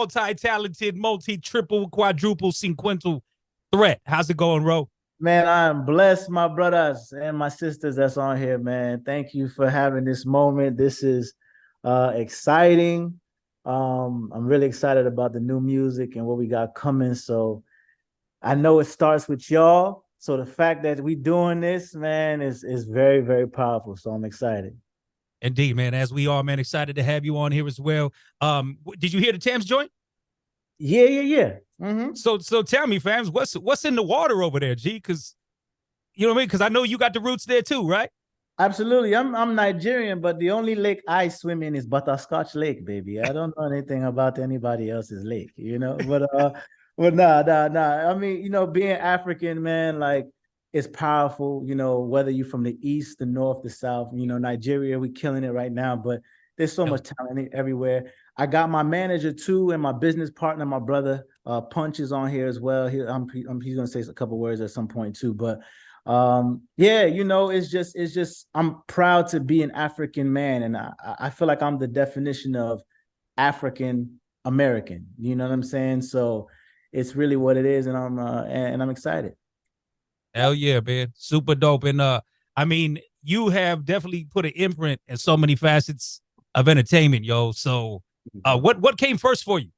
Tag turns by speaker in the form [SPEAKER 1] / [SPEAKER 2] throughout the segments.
[SPEAKER 1] multi-talented, multi-triple, quadruple, sequential threat. How's it going, Ro?
[SPEAKER 2] Man, I'm blessed, my brothers and my sisters that's on here, man. Thank you for having this moment. This is exciting. I'm really excited about the new music and what we got coming. So I know it starts with y'all. So the fact that we doing this, man, is very, very powerful. So I'm excited.
[SPEAKER 1] Indeed, man. As we are, man, excited to have you on here as well. Did you hear the Thames joint?
[SPEAKER 2] Yeah, yeah, yeah. Mm-hmm.
[SPEAKER 1] So tell me, fams, what's in the water over there, G? Because you know what I mean? Because I know you got the roots there too, right?
[SPEAKER 2] Absolutely. I'm Nigerian, but the only lake I swim in is Butterscotch Lake, baby. I don't know anything about anybody else's lake, you know. But nah. I mean, being African, man, like it's powerful, whether you're from the east, the north, the south, Nigeria, we killing it right now, but there's so much talent everywhere. I got my manager too, and my business partner, my brother, Punch is on here as well. He's gonna say a couple words at some point too, but yeah, it's just I'm proud to be an African man, and I feel like I'm the definition of African American. You know what I'm saying? So it's really what it is, and I'm excited.
[SPEAKER 1] Hell yeah, man. Super dope. And I mean, you have definitely put an imprint in so many facets of entertainment, yo. So what came first for you?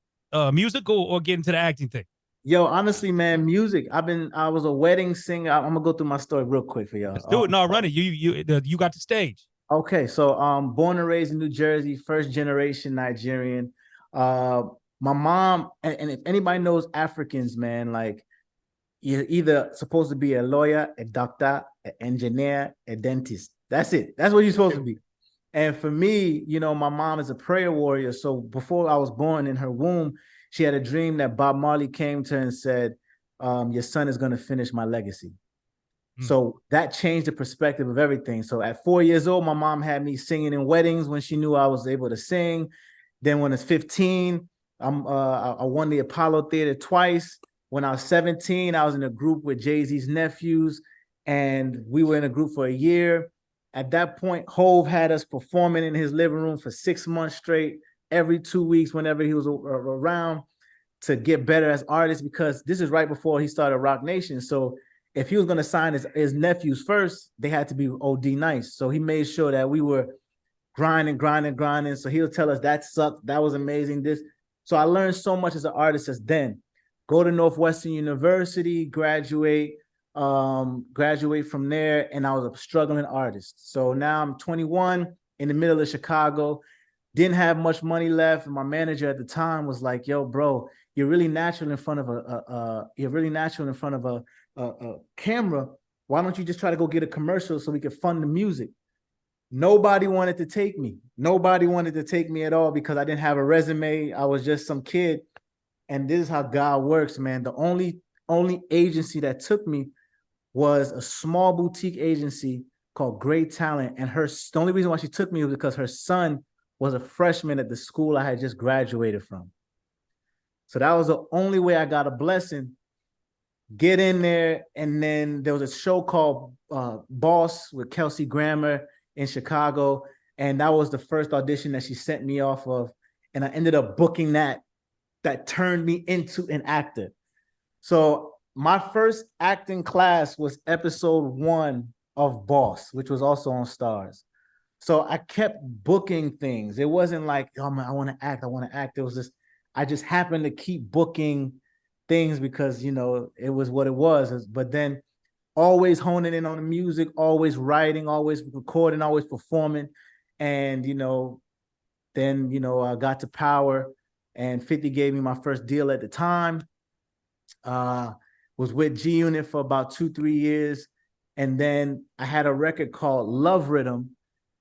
[SPEAKER 1] Music or getting to the acting thing?
[SPEAKER 2] Yo, honestly, man, music. I was a wedding singer. I'm gonna go through my story real quick for
[SPEAKER 1] Let's do
[SPEAKER 2] y'all.
[SPEAKER 1] it. No, run it. You got the stage.
[SPEAKER 2] Okay, so born and raised in New Jersey, first generation Nigerian. Uh, my mom, and if anybody knows Africans, man, like you're either supposed to be a lawyer, a doctor, an engineer, a dentist. That's it. That's what you're supposed to be. And for me, my mom is a prayer warrior. So before I was born in her womb, she had a dream that Bob Marley came to her and said, your son is going to finish my legacy.
[SPEAKER 1] Mm.
[SPEAKER 2] So that changed the perspective of everything. So at 4 years old, my mom had me singing in weddings when she knew I was able to sing. Then when it's 15, I won the Apollo Theater twice. When I was 17, I was in a group with Jay-Z's nephews, and we were in a group for a year. At that point, Hove had us performing in his living room for 6 months straight, every 2 weeks, whenever he was around, to get better as artists, because this is right before he started Rock Nation. So if he was going to sign his nephews first, they had to be OD nice. So he made sure that we were grinding. So he'll tell us that sucked, that was amazing. So I learned so much as an artist as then. Go to Northwestern University, graduate from there, and I was a struggling artist. So now I'm 21 in the middle of Chicago, didn't have much money left, and my manager at the time was like, "Yo, bro, you're really natural in front of a camera. Why don't you just try to go get a commercial so we could fund the music?" Nobody wanted to take me. Nobody wanted to take me at all because I didn't have a resume. I was just some kid. And this is how God works, man. The only agency that took me was a small boutique agency called Great Talent. And the only reason why she took me was because her son was a freshman at the school I had just graduated from. So that was the only way I got a blessing. Get in there, and then there was a show called Boss with Kelsey Grammer in Chicago, and that was the first audition that she sent me off of, and I ended up booking that. That turned me into an actor. So my first acting class was episode 1 of Boss, which was also on Stars. So I kept booking things. It wasn't like, oh man, I want to act. It was just, I just happened to keep booking things because, it was what it was. But then always honing in on the music, always writing, always recording, always performing. And, then, I got to Power, and 50 gave me my first deal at the time. Was with G Unit for about 2-3 years. And then I had a record called Love Rhythm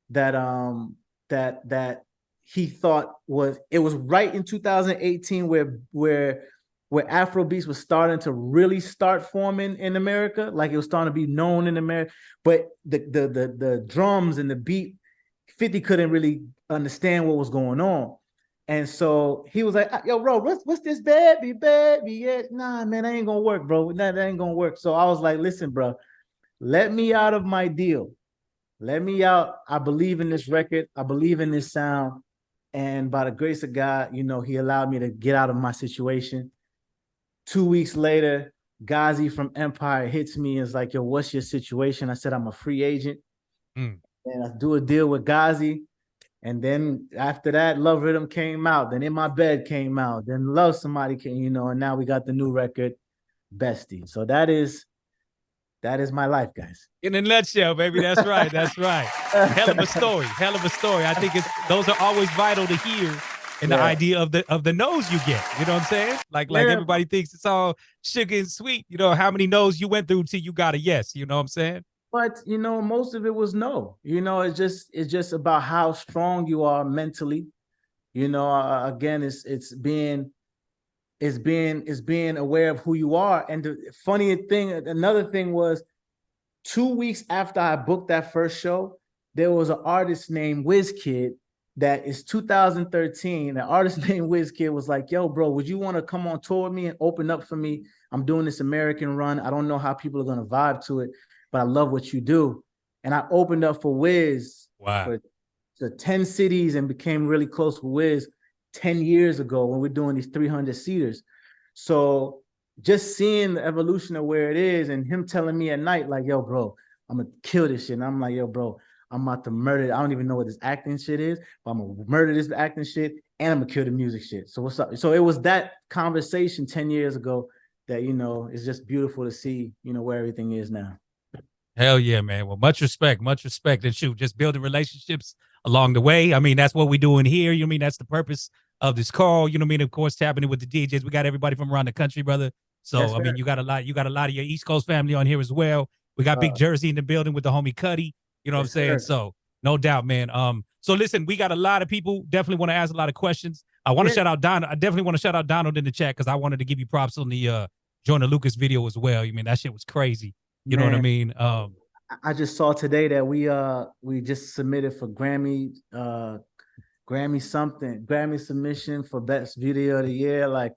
[SPEAKER 2] that that he thought was right in 2018 where Afrobeats was starting to really start forming in America, like it was starting to be known in America. But the drums and the beat, 50 couldn't really understand what was going on. And so he was like, "Yo, bro, what's this baby? Yeah, nah, man, that ain't gonna work, bro. That ain't gonna work." So I was like, "Listen, bro, let me out of my deal. Let me out. I believe in this record. I believe in this sound. And by the grace of God, you know, he allowed me to get out of my situation. 2 weeks later, Ghazi from Empire hits me and is like, yo, what's your situation? I said, I'm a free agent.
[SPEAKER 1] Mm.
[SPEAKER 2] And I do a deal with Ghazi. And then after that, Love Rhythm came out. Then In My Bed came out. Then Love Somebody came, you know, and now we got the new record, Bestie. So that is my life, guys.
[SPEAKER 1] In a nutshell, baby. That's right. That's right. Hell of a story. Hell of a story. I think those are always vital to hear in the
[SPEAKER 2] Yeah.
[SPEAKER 1] idea of the no's you get. You know what I'm saying? Like
[SPEAKER 2] Yeah.
[SPEAKER 1] everybody thinks it's all sugar and sweet. You know, how many no's you went through till you got a yes. You know what I'm saying?
[SPEAKER 2] But you know, most of it was no. You know, it's just about how strong you are mentally. You know, again, it's being aware of who you are. And the funny thing, another thing was 2 weeks after I booked that first show, there was an artist named WizKid that is 2013. The artist named WizKid was like, yo, bro, would you want to come on tour with me and open up for me? I'm doing this American run. I don't know how people are going to vibe to it, but I love what you do. And I opened up for Wiz
[SPEAKER 1] Wow.
[SPEAKER 2] for the 10 cities and became really close with Wiz 10 years ago when we're doing these 300 seaters. So just seeing the evolution of where it is and him telling me at night, like, yo, bro, I'm gonna kill this shit. And I'm like, yo, bro, I'm about to murder. I don't even know what this acting shit is, but I'm gonna murder this acting shit and I'm gonna kill the music shit. So what's up? So it was that conversation 10 years ago that, you know, it's just beautiful to see, you know, where everything is now.
[SPEAKER 1] Hell yeah, man. Well, much respect, and shoot, just building relationships along the way. I mean, that's what we're doing here. You know what I mean? That's the purpose of this call. You know what I mean? Of course, tapping it with the DJs. We got everybody from around the country, brother.
[SPEAKER 2] Yes,
[SPEAKER 1] So I
[SPEAKER 2] sir.
[SPEAKER 1] mean, you got a lot of your East Coast family on here as well. We got Big Jersey in the building with the homie Cuddy. You know what I'm
[SPEAKER 2] Yes,
[SPEAKER 1] saying?
[SPEAKER 2] sir.
[SPEAKER 1] So no doubt, man. So listen, we got a lot of people definitely want to ask a lot of questions. I want to
[SPEAKER 2] Yeah,
[SPEAKER 1] shout out Donald. I definitely want to shout out Donald in the chat because I wanted to give you props on the Jordan Lucas video as well. You mean that shit was crazy. You know what I
[SPEAKER 2] man.
[SPEAKER 1] mean?
[SPEAKER 2] I just saw today that we just submitted for Grammy submission for best video of the year. Like,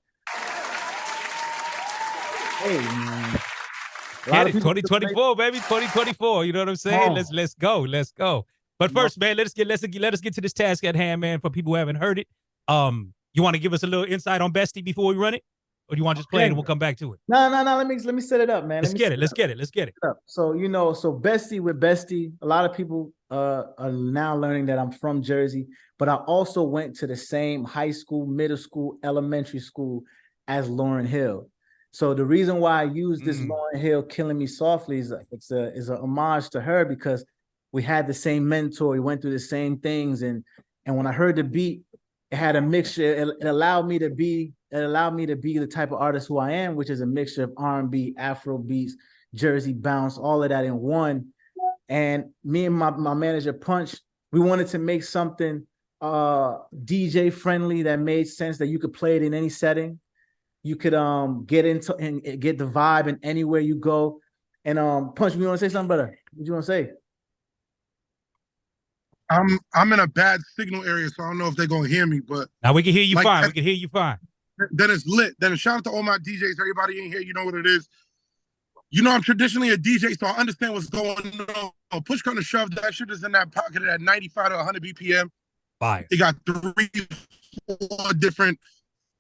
[SPEAKER 2] hey man, a lot
[SPEAKER 1] Get
[SPEAKER 2] of
[SPEAKER 1] it,
[SPEAKER 2] people took place.
[SPEAKER 1] 2024, baby, 2024. You know what I'm saying?
[SPEAKER 2] Home.
[SPEAKER 1] Let's go, let's go. But
[SPEAKER 2] No,
[SPEAKER 1] first, man, let us get to this task at hand, man. For people who haven't heard it, you want to give us a little insight on Bestie before we run it, or do you want to just play it
[SPEAKER 2] okay.
[SPEAKER 1] and we'll come back to it?
[SPEAKER 2] No, no, no. Let me set it up, man. Let
[SPEAKER 1] Let's
[SPEAKER 2] me
[SPEAKER 1] get
[SPEAKER 2] set
[SPEAKER 1] it.
[SPEAKER 2] it
[SPEAKER 1] Let's get it. Let's get it.
[SPEAKER 2] up. So Bestie with Bestie, a lot of people are now learning that I'm from Jersey, but I also went to the same high school, middle school, elementary school as Lauryn Hill. So the reason why I use this
[SPEAKER 1] Mm,
[SPEAKER 2] Lauryn Hill "Killing Me Softly" is a homage to her because we had the same mentor, we went through the same things, and when I heard the beat, it had a mixture. It allowed me to be the type of artist who I am, which is a mixture of R&B, Afro beats, Jersey bounce, all of that in one. And me and my manager Punch, we wanted to make something DJ friendly that made sense that you could play it in any setting. You could get into and get the vibe in anywhere you go. And Punch, you want to say something, brother? What you want to say?
[SPEAKER 3] I'm in a bad signal area, so I don't know if they're gonna hear me. But
[SPEAKER 1] now we can hear you
[SPEAKER 3] like
[SPEAKER 1] fine. We can hear you fine.
[SPEAKER 3] then it's lit. Then shout out to all my DJs, everybody in here. You know what it is. You know I'm traditionally a DJ, so I understand what's going on. Push come to shove, that shit is in that pocket at 95 to 100 BPM.
[SPEAKER 1] Fire.
[SPEAKER 3] It got 4 different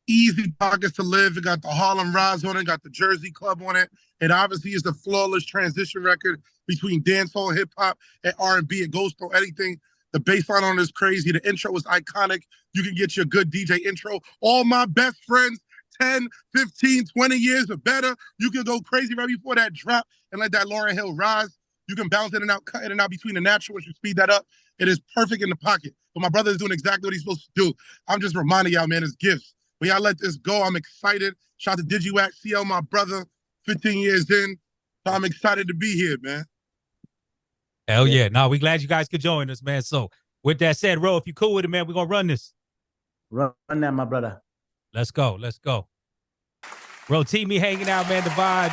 [SPEAKER 3] easy pockets to live. It got the Harlem Rise on it, got the Jersey Club on it. It obviously is the flawless transition record between dancehall, hip hop, and R&B. It goes through anything. The bass line on it is crazy. The intro was iconic. You can get your good DJ intro. All my best friends, 10, 15, 20 years or better, you can go crazy right before that drop and let that Lauryn Hill rise. You can bounce in and out, cut in and out between the natural as you speed that up. It is perfect in the pocket. But my brother is doing exactly what he's supposed to do. I'm just reminding y'all, man, it's gifts. When y'all let this go, I'm excited. Shout out to DigiWack, CL, my brother, 15 years in. So I'm excited to be here, man.
[SPEAKER 1] Hell yeah. No, we glad you guys could join us, man. So with that said, Ro, if you cool with it, man, we're gonna run this.
[SPEAKER 2] Run that, my brother.
[SPEAKER 1] Let's go. Let's go. Rotimi hanging out, man. The vibes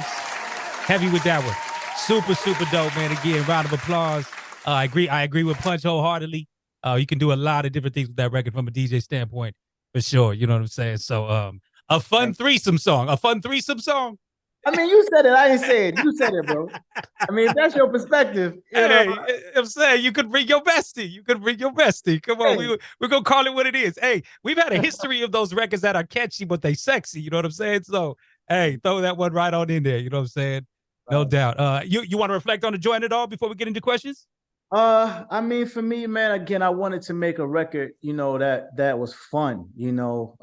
[SPEAKER 1] heavy with that one. Super, super dope, man. Again, round of applause. I agree with Punch wholeheartedly. You can do a lot of different things with that record from a DJ standpoint, for sure. You know what I'm saying? So, a fun threesome song.
[SPEAKER 2] I mean, you said it. I didn't say it. You said it, bro. I mean, if that's your perspective, you know.
[SPEAKER 1] Hey, I'm saying you could bring your bestie. You could bring your bestie. Come on,
[SPEAKER 2] Hey.
[SPEAKER 1] we're gonna call it what it is. Hey, we've had a history of those records that are catchy, but they sexy. You know what I'm saying? So, hey, throw that one right on in there. You know what I'm saying? No doubt. You want to reflect on the joint at all before we get into questions?
[SPEAKER 2] I mean, for me, man, again, I wanted to make a record, you know, that was fun, you know.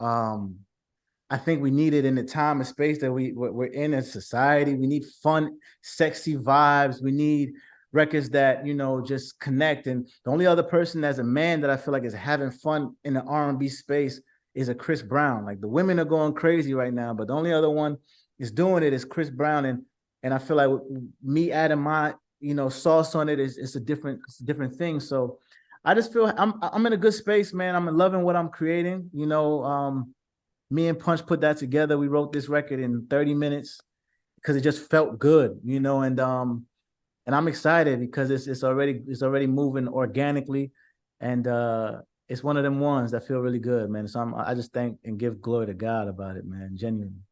[SPEAKER 2] I think we need it in the time and space that we're in as society. We need fun, sexy vibes. We need records that, you know, just connect. And the only other person as a man that I feel like is having fun in the R&B space is a Chris Brown. Like the women are going crazy right now, but the only other one is doing it is Chris Brown. And I feel like me adding my, you know, sauce on it is a different thing. So I just feel I'm in a good space, man. I'm loving what I'm creating. You know, me and Punch put that together. We wrote this record in 30 minutes because it just felt good, you know, and I'm excited because it's already moving organically, and it's one of them ones that feel really good, man. So I just thank and give glory to God about it, man. Genuinely.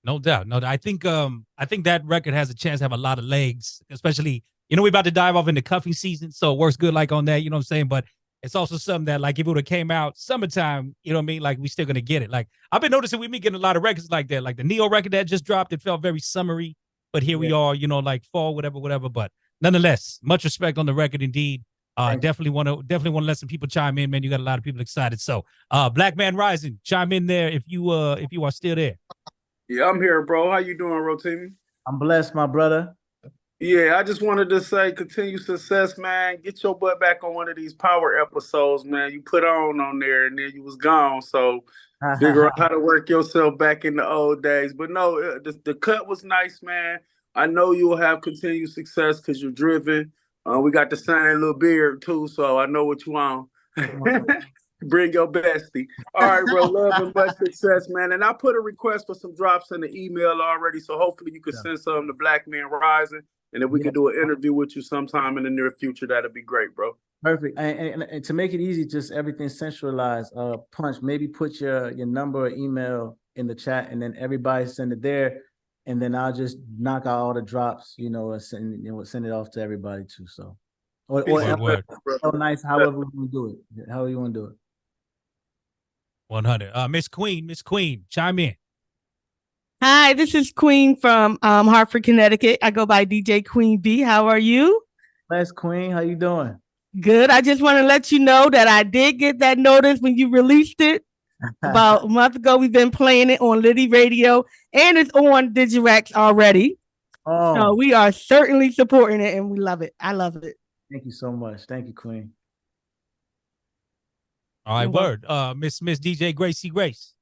[SPEAKER 1] No doubt. No, I think that record has a chance to have a lot of legs, especially, you know, we're about to dive off into cuffing season, so it works good like on that, you know what I'm saying? But it's also something that, like, if it would have came out summertime, you know what I mean? Like, we still gonna get it. Like, I've been noticing we've been getting a lot of records like that. Like the Neo record that just dropped, it felt very summery, but here we are, you know, like fall, whatever. But nonetheless, much respect on the record indeed. Definitely want to let some people chime in, man. You got a lot of people excited. So Black Man Rising, chime in there if you are still there.
[SPEAKER 4] Yeah, I'm here, bro. How you doing, Rotimi?
[SPEAKER 2] I'm blessed, my brother.
[SPEAKER 4] Yeah, I just wanted to say continue success, man. Get your butt back on one of these power episodes, man. You put on there and then you was gone. So figure out how to work yourself back in the old days. But no, the cut was nice, man. I know you'll have continued success because you're driven. We got the same little beard too, so I know what you want. Bring your bestie. All right, bro. Love and much success, man. And I put a request for some drops in the email already, so hopefully you could send some to Black Man Rising. And if we could do an interview with you sometime in the near future, that'd be great, bro.
[SPEAKER 2] Perfect. And to make it easy, just everything centralized. Punch, maybe put your number or email in the chat, and then everybody send it there, and then I'll just knock out all the drops, you know, and send it off to everybody too. So, or nice, however we want to do it, however you want to do it.
[SPEAKER 1] 100. Miss Queen, chime in.
[SPEAKER 5] Hi, this is Queen from Hartford, Connecticut. I go by DJ Queen B. How are you?
[SPEAKER 2] Bless Queen. How you doing?
[SPEAKER 5] Good. I just want to let you know that I did get that notice when you released it about a month ago. We've been playing it on Liddy Radio, and it's on Digirex already. Oh. So we are certainly supporting it, and we love it. I love it.
[SPEAKER 2] Thank you so much. Thank you, Queen.
[SPEAKER 1] All right, word. Miss DJ Grace.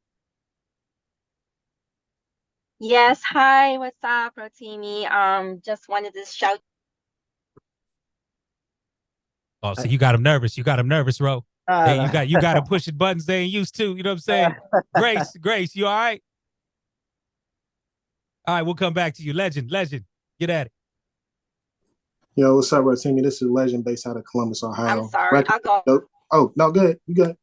[SPEAKER 6] Yes, hi, what's up, Rotimi? Just wanted to shout.
[SPEAKER 1] Oh, so you got him nervous, Ro. Hey, you got him pushing buttons they ain't used to. You know what I'm saying? Grace, you all right? All right, we'll come back to you. Legend, get at it.
[SPEAKER 3] Yo, what's up, Rotimi? This is Legend based out of Columbus, Ohio.
[SPEAKER 6] I'm sorry, I'll go.
[SPEAKER 3] Oh, no, good. You good.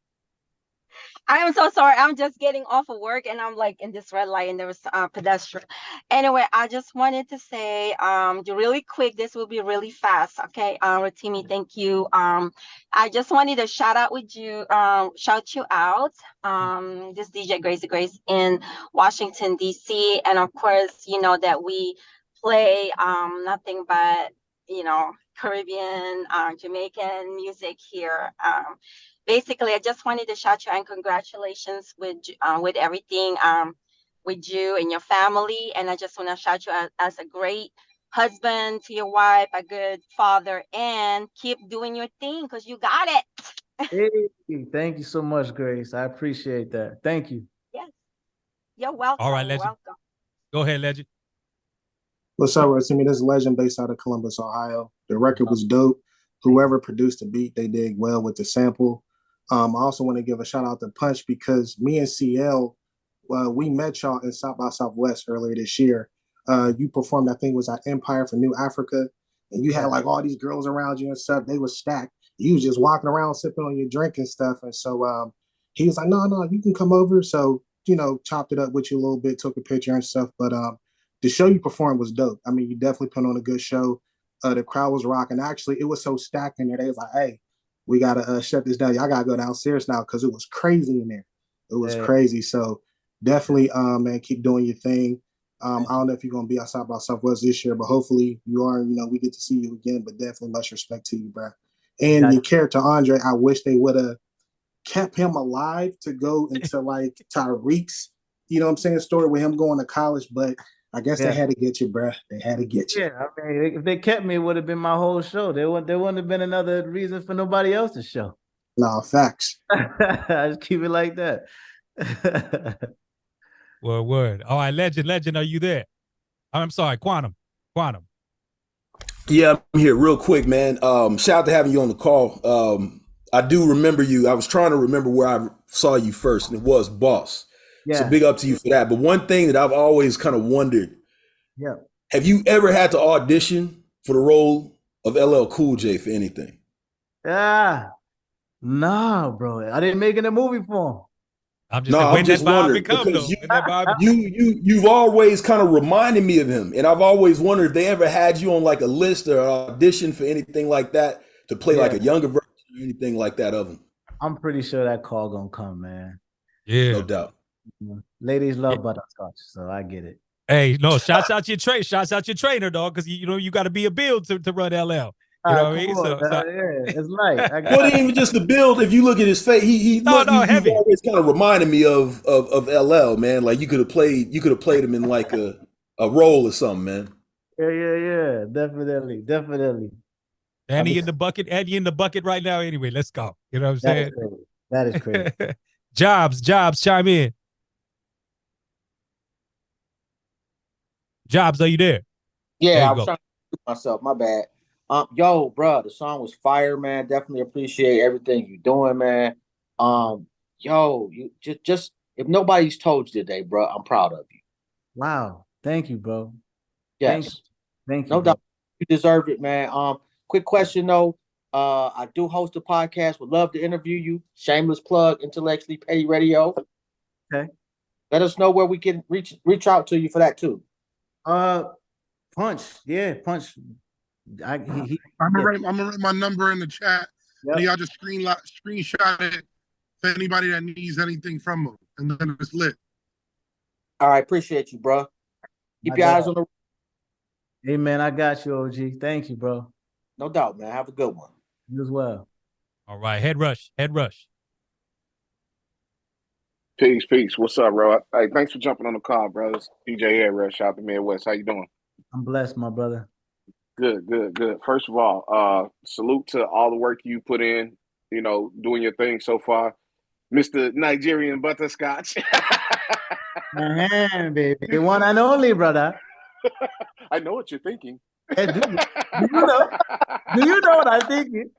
[SPEAKER 6] I am so sorry. I'm just getting off of work and I'm like in this red light and there was pedestrian. Anyway, I just wanted to say really quick, this will be really fast. Okay. Rotimi, thank you. I just wanted to shout you out. This DJ Grace in Washington, DC. And of course, you know that we play nothing but, you know, Caribbean, Jamaican music here. Basically, I just wanted to shout you and congratulations with everything with you and your family. And I just want to shout you as a great husband to your wife, a good father, and keep doing your thing because you got it.
[SPEAKER 2] Hey, thank you so much, Grace. I appreciate that. Thank you.
[SPEAKER 6] Yes, you're welcome.
[SPEAKER 1] All right, Legend.
[SPEAKER 6] Welcome.
[SPEAKER 1] Go ahead, Legend.
[SPEAKER 3] What's up, Rotimi? This is Legend based out of Columbus, Ohio. The record was dope. Whoever produced the beat, they did well with the sample. I also want to give a shout out to Punch because me and CL, we met y'all in South by Southwest earlier this year. You performed, I think it was at Empire for New Africa, and you had like all these girls around you and stuff. They were stacked. You was just walking around sipping on your drink and stuff. And so he was like, no, you can come over. So, you know, chopped it up with you a little bit, took a picture and stuff. But
[SPEAKER 7] the show you performed was dope. I mean, you definitely put on a good show. The crowd was rocking. Actually, it was so stacked in there. They was like, "Hey, we gotta shut this down. Y'all gotta go downstairs now," because it was crazy in there. It was crazy. So definitely, man, keep doing your thing. I don't know if you're gonna be outside by Southwest this year, but hopefully you are. You know, we get to see you again. But definitely much respect to you, bro. And your character Andre, I wish they would have kept him alive to go into like Tyreek's, you know what I'm saying, story with him going to college. But I guess they had to get you, bro. They had to get you.
[SPEAKER 2] Yeah, I mean, if they kept me, it would have been my whole show. There wouldn't have been another reason for nobody else to show.
[SPEAKER 7] No, facts.
[SPEAKER 2] I just keep it like that.
[SPEAKER 1] Word. All right, legend, are you there? I'm sorry, Quantum.
[SPEAKER 8] Yeah, I'm here real quick, man. Shout out to having you on the call. I do remember you. I was trying to remember where I saw you first, and it was Boss.
[SPEAKER 2] Yeah.
[SPEAKER 8] So big up to you for that. But one thing that I've always kind of wondered, have you ever had to audition for the role of LL Cool J for anything?
[SPEAKER 2] Nah, bro. I didn't make it a movie for him.
[SPEAKER 1] I'm just wondering because
[SPEAKER 8] you've always kind of reminded me of him, and I've always wondered if they ever had you on like a list or an audition for anything like that to play like a younger version or anything like that of him.
[SPEAKER 2] I'm pretty sure that call gonna come, man.
[SPEAKER 1] Yeah,
[SPEAKER 8] no doubt.
[SPEAKER 2] Ladies love butterscotch, so I get it.
[SPEAKER 1] Hey, no, shouts out your trainer, dog, because you got to be a build to run LL. You know what I mean?
[SPEAKER 2] It's light.
[SPEAKER 8] Well, even just the build. If you look at his face, you've always kind of reminded me of LL, man. Like you could have played him in like a role or something, man.
[SPEAKER 2] Yeah, definitely.
[SPEAKER 1] And he in the bucket right now. Anyway, let's go. You know what I'm saying?
[SPEAKER 2] That is crazy.
[SPEAKER 1] Jobs, chime in. Jobs, are you there?
[SPEAKER 9] Yeah, I was trying to do myself. My bad. Yo, bro, the song was fire, man. Definitely appreciate everything you're doing, man. Yo, you just if nobody's told you today, bro, I'm proud of you.
[SPEAKER 2] Wow, thank you, bro.
[SPEAKER 9] Yes,
[SPEAKER 2] thank you.
[SPEAKER 9] No doubt, you deserve it, man. Quick question though. I do host a podcast. Would love to interview you. Shameless plug, Intellectually Petty Radio.
[SPEAKER 2] Okay.
[SPEAKER 9] Let us know where we can reach out to you for that too.
[SPEAKER 2] Punch.
[SPEAKER 3] I'm gonna write my number in the chat. And y'all just screenshot it for anybody that needs anything from them, and then it's lit.
[SPEAKER 9] All right, appreciate you, bro. Keep your eyes on the.
[SPEAKER 2] Hey man, I got you, OG. Thank you, bro.
[SPEAKER 9] No doubt, man. Have a good one.
[SPEAKER 2] You as well.
[SPEAKER 1] All right, head rush.
[SPEAKER 10] Peace. What's up, bro? Hey, thanks for jumping on the call, brothers. DJ Head Rush out the Midwest. How you doing?
[SPEAKER 2] I'm blessed, my brother.
[SPEAKER 10] Good. First of all, salute to all the work you put in, doing your thing so far. Mr. Nigerian Butterscotch.
[SPEAKER 2] Baby. The one and only, brother.
[SPEAKER 10] I know what you're thinking.
[SPEAKER 2] Hey, do you know? Do you know what I'm thinking?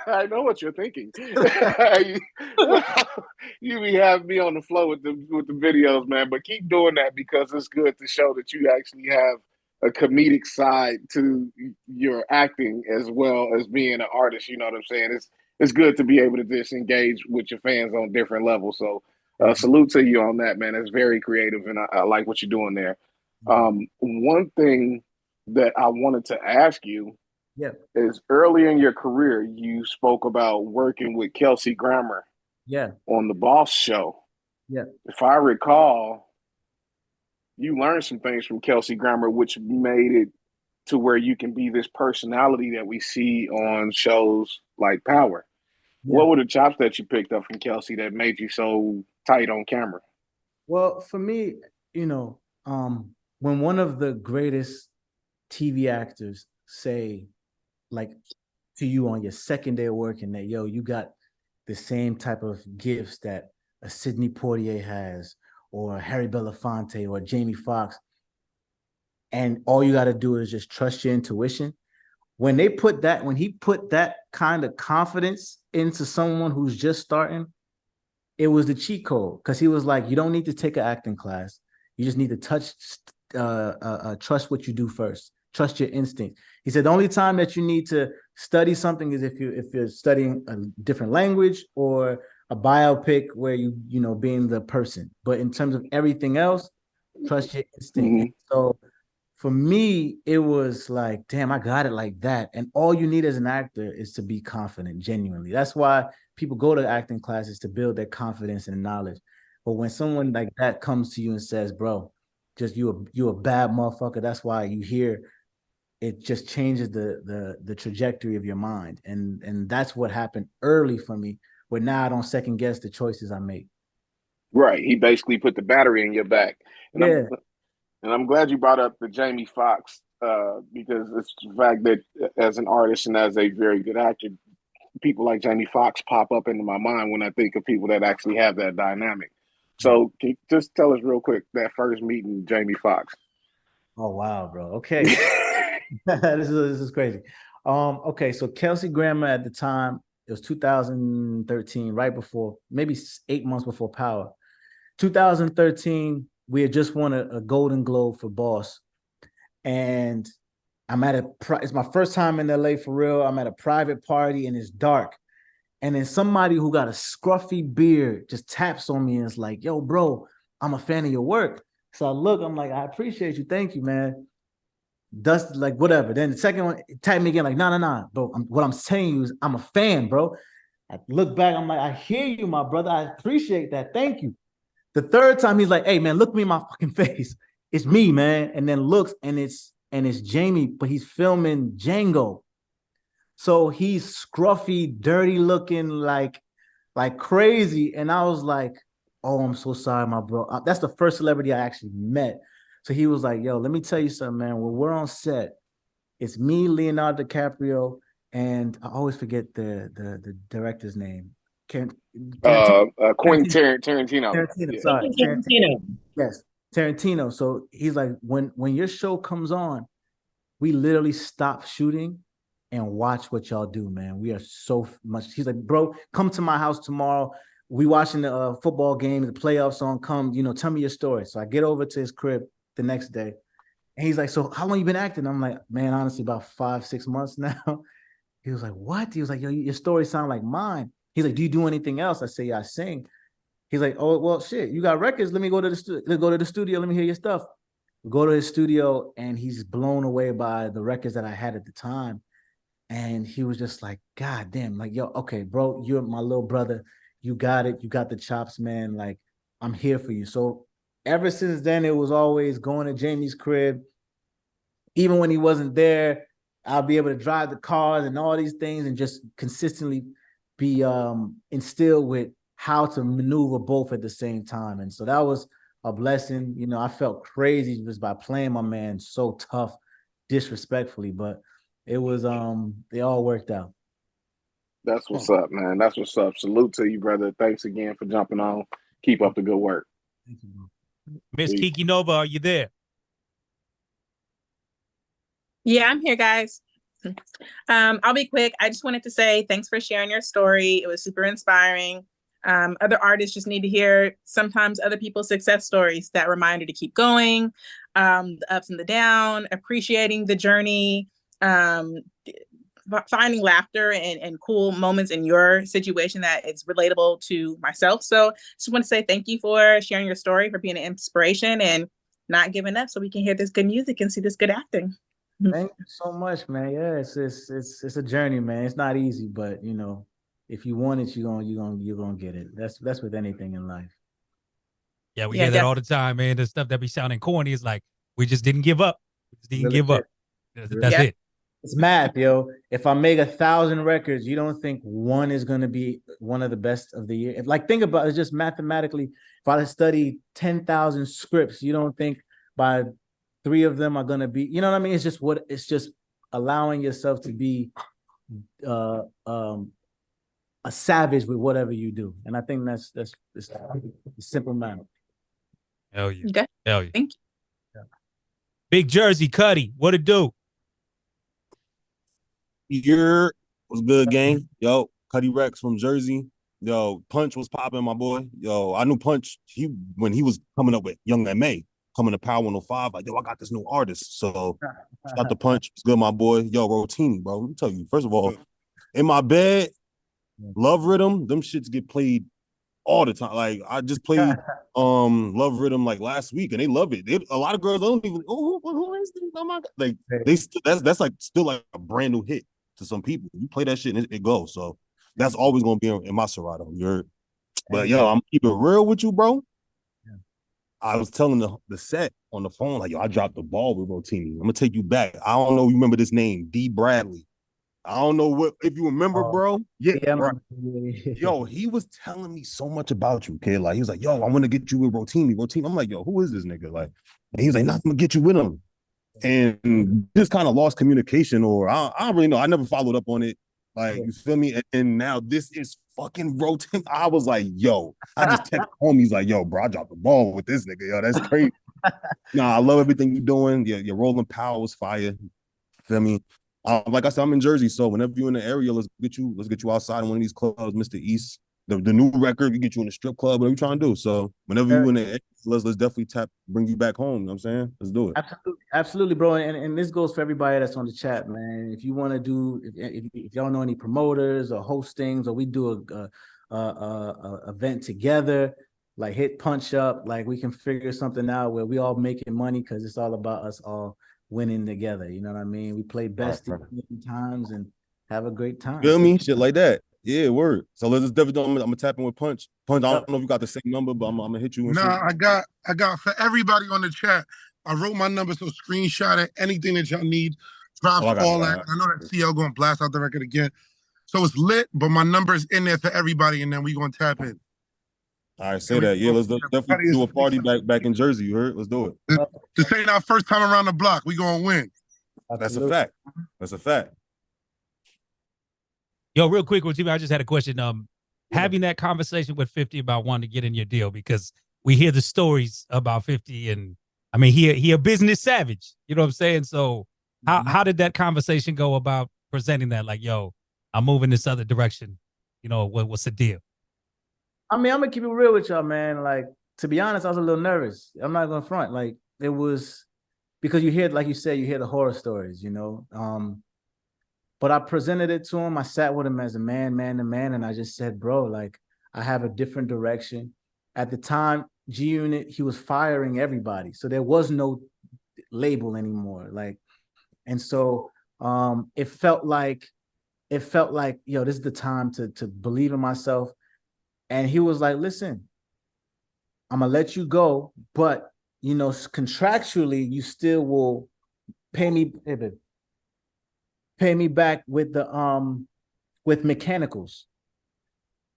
[SPEAKER 10] I know what you're thinking. You be having me on the flow with the videos, man. But keep doing that because it's good to show that you actually have a comedic side to your acting as well as being an artist. You know what I'm saying? It's good to be able to just engage with your fans on different levels. So salute to you on that, man. It's very creative, and I like what you're doing there. One thing that I wanted to ask you is early in your career, you spoke about working with Kelsey Grammer on the Boss Show.
[SPEAKER 2] Yeah.
[SPEAKER 10] If I recall, you learned some things from Kelsey Grammer, which made it to where you can be this personality that we see on shows like Power. Yeah. What were the chops that you picked up from Kelsey that made you so tight on camera?
[SPEAKER 2] Well, for me, when one of the greatest TV actors say, like, to you on your second day of working that, yo, you got the same type of gifts that a Sidney Poitier has, or Harry Belafonte, or Jamie Foxx, and all you got to do is just trust your intuition. When he put that kind of confidence into someone who's just starting, it was the cheat code, because he was like, you don't need to take an acting class. You just need to trust what you do first. Trust your instinct. He said the only time that you need to study something is if you're studying a different language or a biopic where you being the person. But in terms of everything else, Trust your instinct.
[SPEAKER 10] Mhm.
[SPEAKER 2] And so for me, it was like, damn, I got it like that. And all you need as an actor is to be confident, genuinely. That's why people go to acting classes to build their confidence and knowledge. But when someone like that comes to you and says, bro, just you a bad motherfucker, that's why you hear it just changes the trajectory of your mind. And that's what happened early for me, where now I don't second guess the choices I make.
[SPEAKER 10] Right. He basically put the battery in your back. And
[SPEAKER 2] Yeah.
[SPEAKER 10] I'm glad you brought up the Jamie Foxx because it's the fact that as an artist and as a very good actor, people like Jamie Foxx pop up into my mind when I think of people that actually have that dynamic. So can you just tell us real quick that first meeting Jamie Foxx.
[SPEAKER 2] Oh wow, bro. Okay. This is crazy. Okay, so Kelsey Grammer at the time, it was 2013, right before, maybe 8 months before Power. 2013, we had just won a Golden Globe for Boss. And I'm at it's my first time in LA for real. I'm at a private party and it's dark. And then somebody who got a scruffy beard just taps on me and is like, yo, bro, I'm a fan of your work. So I look, I'm like, I appreciate you. Thank you, man. Dust, like, whatever. Then the second one, tapped me again, like, nah, bro. What I'm saying you is I'm a fan, bro. I look back, I'm like, I hear you, my brother. I appreciate that. Thank you. The third time, he's like, hey, man, look me in my fucking face. It's me, man. And then looks, and it's Jamie, but he's filming Django. So he's scruffy, dirty looking, like crazy. And I was like, oh, I'm so sorry, my bro. That's the first celebrity I actually met. So he was like, yo, let me tell you something, man. When we're on set, it's me, Leonardo DiCaprio, and I always forget the director's name.
[SPEAKER 10] Quentin
[SPEAKER 2] Tarantino.
[SPEAKER 10] Tarantino.
[SPEAKER 2] Tarantino,
[SPEAKER 10] Yeah.
[SPEAKER 2] sorry.
[SPEAKER 11] Tarantino.
[SPEAKER 2] Yes, Tarantino. So he's like, when your show comes on, we literally stop shooting and watch what y'all do, man. We are so much. He's like, bro, come to my house tomorrow. We watching the football game, the playoffs on. Come, tell me your story. So I get over to his crib the next day, and he's like, so how long you been acting? I'm like, man, honestly, about 5-6 months now. He was like, what? He was like, yo, your story sound like mine. He's like, do you do anything else? I say, yeah, I sing. He's like, oh, well, shit, you got records. Let me go to the studio. Let's go to the studio. Let me hear your stuff. We go to his studio, and he's blown away by the records that I had at the time. And he was just like, God damn, like, yo, okay, bro, you're my little brother. You got it. You got the chops, man. Like, I'm here for you. So ever since then, it was always going to Jamie's crib. Even when he wasn't there, I'll be able to drive the cars and all these things and just consistently be instilled with how to maneuver both at the same time. And so that was a blessing. I felt crazy just by playing my man so tough, disrespectfully, but it was they all worked out.
[SPEAKER 10] That's what's up, man. That's what's up. Salute to you, brother. Thanks again for jumping on. Keep up the good work.
[SPEAKER 2] Thank you, bro.
[SPEAKER 1] Miss Kiki Nova, are you there?
[SPEAKER 11] Yeah, I'm here, guys. I'll be quick. I just wanted to say thanks for sharing your story. It was super inspiring. Other artists just need to hear sometimes other people's success stories, that reminder to keep going, the ups and the down, appreciating the journey, finding laughter and cool moments in your situation that it's relatable to myself. So just want to say thank you for sharing your story, for being an inspiration and not giving up so we can hear this good music and see this good acting.
[SPEAKER 2] Thank you so much, man. Yeah, it's a journey, man. It's not easy, but if you want it, you're gonna get it. That's with anything in life.
[SPEAKER 1] Yeah, we hear that all the time, man. The stuff that be sounding corny is like, we just didn't give up. We just didn't give up. That's it.
[SPEAKER 2] It's math, yo. If I make 1,000 records, you don't think one is gonna be one of the best of the year? Think about it, just mathematically. If I study 10,000 scripts, you don't think by 3 of them are gonna be, you know what I mean? It's just allowing yourself to be a savage with whatever you do. And I think that's a simple matter.
[SPEAKER 1] Hell yeah.
[SPEAKER 11] Okay.
[SPEAKER 1] Hell yeah.
[SPEAKER 11] Thank you.
[SPEAKER 2] Yeah.
[SPEAKER 1] Big Jersey, Cuddy, what it do?
[SPEAKER 12] Year was good game. Yo, Cuddy Rex from Jersey. Yo, Punch was popping, my boy. Yo, I knew Punch when he was coming up with Young M.A., coming to Power 105. Like, yo, I got this new artist. So shout out to Punch. It's good, my boy. Yo, Rotimi, bro. Let me tell you, first of all, in my bed, Love Rhythm, them shits get played all the time. Like I just played Love Rhythm like last week and they love it. A lot of girls don't even who is this? Oh my god. Like that's like still like a brand new hit to some people. You play that shit and it goes. So that's always gonna be in my Serato. But yo, I'm keeping it real with you, bro. I was telling the set on the phone, like, yo, I dropped the ball with Rotimi. I'm gonna take you back. I don't know if you remember this name, D. Bradley. I don't know if you remember, bro. Yeah, bro. Yo, he was telling me so much about you, kid. Like, he was like, yo, I want to get you with Rotimi. Rotimi. I'm like, yo, who is this nigga? Like, and he was like, nah, I'm gonna get you with him. And just kind of lost communication, or I don't really know. I never followed up on it. Like, you feel me? And now this is fucking Rotimi. I was like, yo, I just text homies like, yo, bro, I dropped the ball with this nigga. Yo, that's crazy. Nah, I love everything you're doing. Your rolling power was fire. Feel me? Like I said, I'm in Jersey, so whenever you're in the area, let's get you outside in one of these clubs, Mr. East. The new record, we get you in the strip club, whatever you trying to do. So whenever you in the area, let's definitely bring you back home. You know what I'm saying? Let's do it.
[SPEAKER 2] Absolutely, bro. And this goes for everybody that's on the chat, man. If you want to do, if y'all know any promoters or hostings, or we do a event together, like hit punch up, like we can figure something out where we all making money because it's all about us all winning together. You know what I mean? We play best times and have a great time.
[SPEAKER 12] Feel me? Shit like that. Yeah, word. So let's just definitely. I'm gonna tap in with Punch. Punch. I don't know if you got the same number, but I'm gonna hit you.
[SPEAKER 3] Nah, I got for everybody on the chat. I wrote my number, so screenshot it. Anything that y'all need, drops all that. I know that CL gonna blast out the record again, so it's lit. But my number is in there for everybody, and then we gonna tap in.
[SPEAKER 12] All right, say that. Yeah, let's definitely do a party back in Jersey. You heard? Let's do it.
[SPEAKER 3] This ain't our first time around the block. We gonna win.
[SPEAKER 12] That's a fact. That's a fact.
[SPEAKER 1] Yo, real quick, Rotimi, I just had a question. Having that conversation with 50 about wanting to get in your deal, because we hear the stories about 50, and I mean he a business savage. You know what I'm saying? So how did that conversation go about presenting that? Like, yo, I'm moving this other direction. You know, what's the deal?
[SPEAKER 2] I mean, I'm gonna keep it real with y'all, man. Like, to be honest, I was a little nervous. I'm not gonna front. Like, it was because you hear, like you said, you hear the horror stories, you know. But I presented it to him. I sat with him as a man to man, and I just said, bro, like, I have a different direction. At the time, G Unit, he was firing everybody, so there was no label anymore. Like, and so it felt like, yo, this is the time to believe in myself. And he was like, listen, I'm gonna let you go, but you know, contractually, you still will pay me back with the with mechanicals.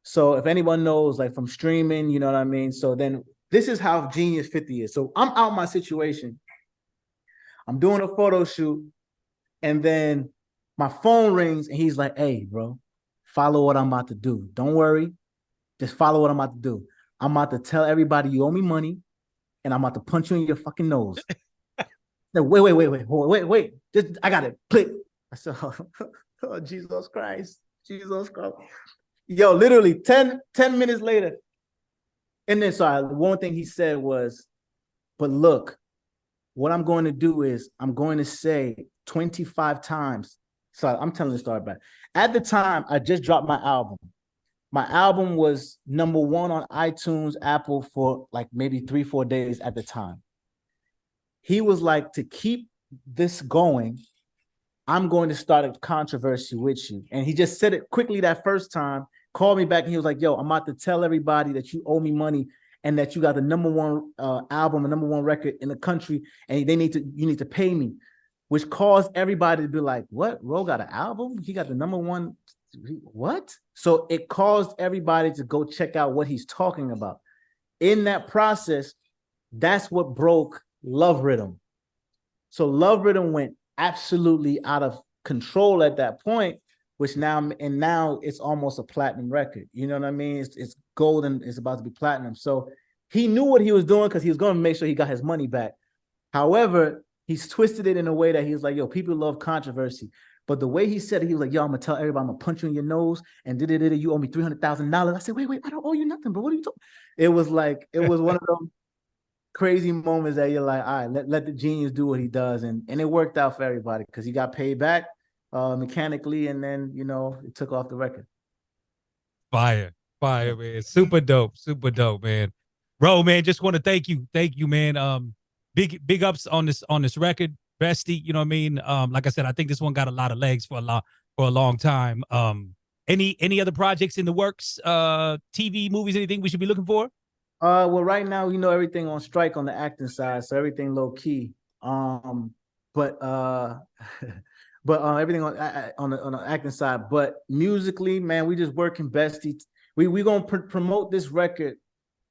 [SPEAKER 2] So if anyone knows, like from streaming, you know what I mean? So then this is how genius 50 is. So I'm out my situation. I'm doing a photo shoot, and then my phone rings and he's like, hey, bro, follow what I'm about to do. Don't worry. Just follow what I'm about to do. I'm about to tell everybody you owe me money, and I'm about to punch you in your fucking nose. No, wait. Just, I got it. Click. I said, oh, Jesus Christ. Jesus Christ. Yo, literally 10 minutes later. And then, sorry, one thing he said was, but look, what I'm going to do is I'm going to say 25 times. So I'm telling the story back. At the time, I just dropped my album. My album was #1 on iTunes, Apple for like maybe 3-4 days at the time. He was like, to keep this going, I'm going to start a controversy with you. And he just said it quickly that first time, called me back, and he was like, yo, I'm about to tell everybody that you owe me money and that you got the #1 album, a #1 record in the country, and you need to pay me, which caused everybody to be like, what? Ro got an album? He got the #1. What? So it caused everybody to go check out what he's talking about. In that process, that's what broke Love Rhythm. So Love Rhythm went absolutely out of control at that point, which now it's almost a platinum record. You know what I mean? It's golden. It's about to be platinum. So he knew what he was doing because he was going to make sure he got his money back. However, he's twisted it in a way that he was like, yo, people love controversy. But the way he said it, he was like, yo, I'm going to tell everybody, I'm going to punch you in your nose, and you owe me $300,000. I said, wait, I don't owe you nothing, bro. What are you talking? It was one of those crazy moments that you're like, all right, let the genius do what he does. And it worked out for everybody because he got paid back mechanically, and then, you know, it took off the record.
[SPEAKER 1] Fire. Fire, man. Super dope, man. Bro, man, just want to thank you, man. Big ups on this record, bestie. You know what I mean? Like I said, I think this one got a lot of legs for a long time. Any other projects in the works? TV, movies, anything we should be looking for?
[SPEAKER 2] Well, right now, everything on strike on the acting side, so everything low key. But everything on the acting side. But musically, man, we just working bestie. We gonna promote this record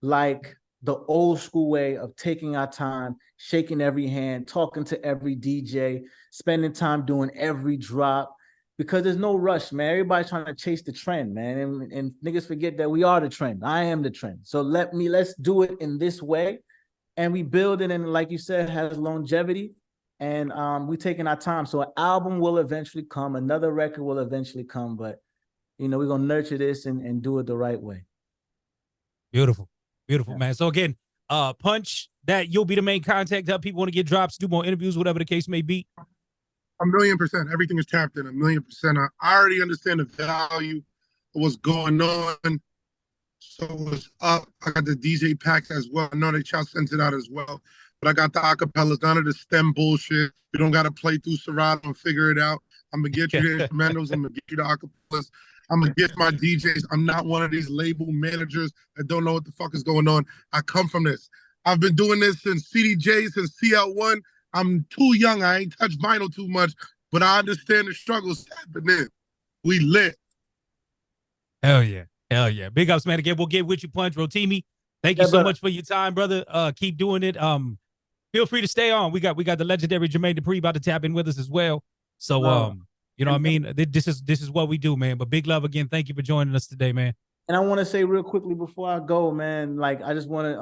[SPEAKER 2] like the old school way of taking our time, shaking every hand, talking to every DJ, spending time doing every drop. Because there's no rush, man. Everybody's trying to chase the trend, man. And niggas forget that we are the trend. I am the trend. So let's do it in this way. And we build it, and like you said, has longevity. And we taking our time. So an album will eventually come, another record will eventually come, but we're gonna nurture this and do it the right way.
[SPEAKER 1] Beautiful, man. So again, Punch, that you'll be the main contact, help people want to get drops, do more interviews, whatever the case may be.
[SPEAKER 3] 1,000,000%. Everything is tapped in 1,000,000%. I already understand the value of what's going on. So it's up. I got the DJ packs as well. I know they child sent it out as well. But I got the acapellas, none of the STEM bullshit. You don't got to play through Serato and figure it out. I'm going to get you the instrumentals. I'm going to get you the acapellas. I'm going to get my DJs. I'm not one of these label managers that don't know what the fuck is going on. I come from this. I've been doing this since CDJ, since CL1. I'm too young. I ain't touched vinyl too much, but I understand the struggles happening. We lit.
[SPEAKER 1] Hell yeah. Big ups, man. Again, we'll get with you, Punch. Rotimi, thank you so much for your time, brother. Keep doing it. Feel free to stay on. We got the legendary Jermaine Dupri about to tap in with us as well. So you know what I mean? This is what we do, man. But big love again. Thank you for joining us today, man.
[SPEAKER 2] And I want to say real quickly before I go, man, like I just want to